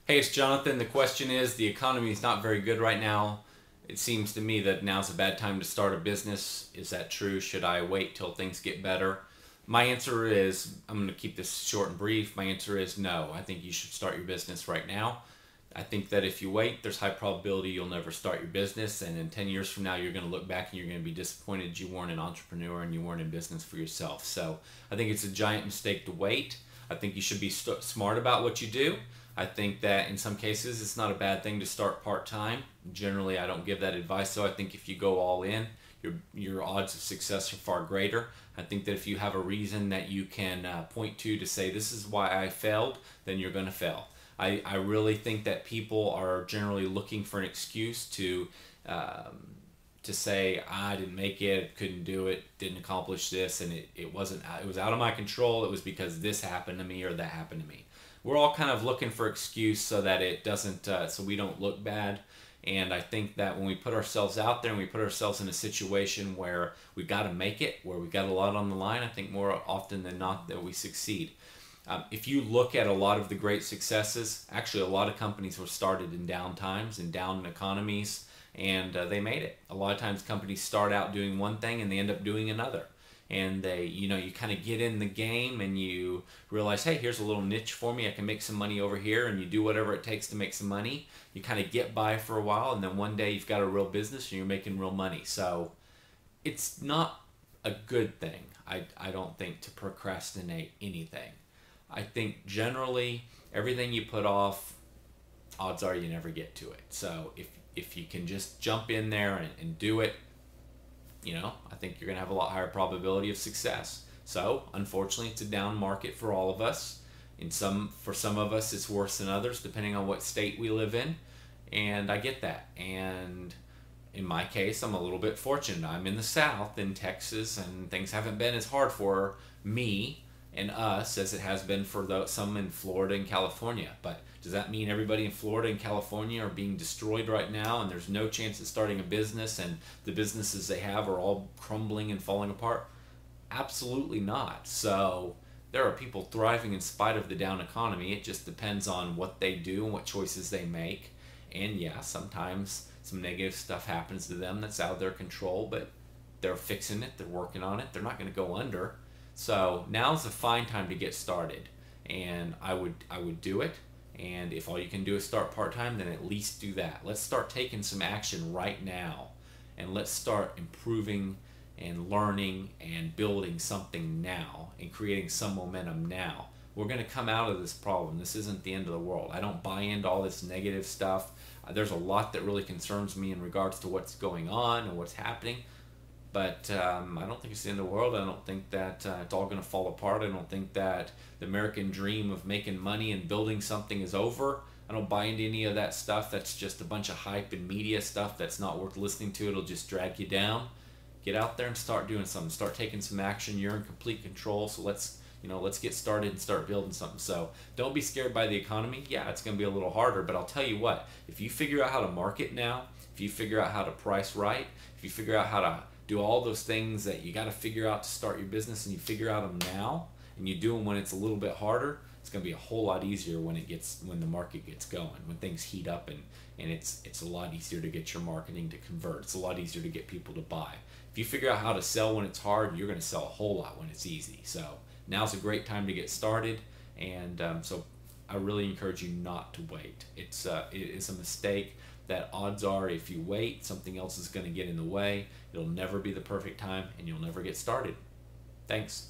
Hey, it's Jonathan. The question is, the economy is not very good right now. It seems to me that now's a bad time to start a business. Is that true? Should I wait till things get better? My answer is, I'm going to keep this short and brief. My answer is no. I think you should start your business right now. I think that if you wait, there's high probability you'll never start your business, and in 10 years from now, you're going to look back and you're going to be disappointed you weren't an entrepreneur and you weren't in business for yourself. So I think it's a giant mistake to wait. I think you should be smart about what you do. I think that in some cases it's not a bad thing to start part time. Generally, I don't give that advice, so I think if you go all in, your odds of success are far greater. I think that if you have a reason that you can point to say this is why I failed, then you're going to fail. I really think that people are generally looking for an excuse to say I didn't make it, couldn't do it, didn't accomplish this, and it wasn't, it was out of my control. It was because this happened to me or that happened to me. We're all kind of looking for excuse so that it doesn't, so we don't look bad. And I think that when we put ourselves out there and we put ourselves in a situation where we got to make it, where we got a lot on the line, I think more often than not that we succeed. If you look at a lot of the great successes, actually a lot of companies were started in down times and down economies, and they made it. A lot of times companies start out doing one thing and they end up doing another. And you kind of get in the game and you realize, hey, here's a little niche for me. I can make some money over here, and you do whatever it takes to make some money. You kind of get by for a while, and then one day you've got a real business and you're making real money. So it's not a good thing, I don't think, to procrastinate anything. I think generally everything you put off, odds are you never get to it. So if you can just jump in there and do it, I think you're going to have a lot higher probability of success. So, unfortunately, it's a down market for all of us. For some of us, it's worse than others, depending on what state we live in. And I get that. And in my case, I'm a little bit fortunate. I'm in the South, in Texas, and things haven't been as hard for me and us as it has been for some in Florida and California. But does that mean everybody in Florida and California are being destroyed right now and there's no chance of starting a business and the businesses they have are all crumbling and falling apart? Absolutely not. So there are people thriving in spite of the down economy. It just depends on what they do and what choices they make. And yeah, sometimes some negative stuff happens to them that's out of their control, but they're fixing it, they're working on it, they're not going to go under. So now's a fine time to get started, and I would do it. And if all you can do is start part time, then at least do that. Let's start taking some action right now, and let's start improving and learning and building something now and creating some momentum now. We're going to come out of this problem. This isn't the end of the world. I don't buy into all this negative stuff. There's a lot that really concerns me in regards to what's going on and what's happening. But I don't think it's the end of the world. I don't think that it's all going to fall apart. I don't think that the American dream of making money and building something is over. I don't buy into any of that stuff. That's just a bunch of hype and media stuff that's not worth listening to. It'll just drag you down. Get out there and start doing something. Start taking some action. You're in complete control. So let's get started and start building something. So don't be scared by the economy. Yeah, it's going to be a little harder, but I'll tell you what, if you figure out how to market now, if you figure out how to price right, if you figure out how to do all those things that you got to figure out to start your business, and you figure out them now and you do them when it's a little bit harder, it's going to be a whole lot easier when the market gets going, when things heat up, and it's a lot easier to get your marketing to convert. It's a lot easier to get people to buy. If you figure out how to sell when it's hard, you're going to sell a whole lot when it's easy. So now's a great time to get started, and so I really encourage you not to wait. It is a mistake that odds are if you wait, something else is going to get in the way. It'll never be the perfect time, and you'll never get started. Thanks.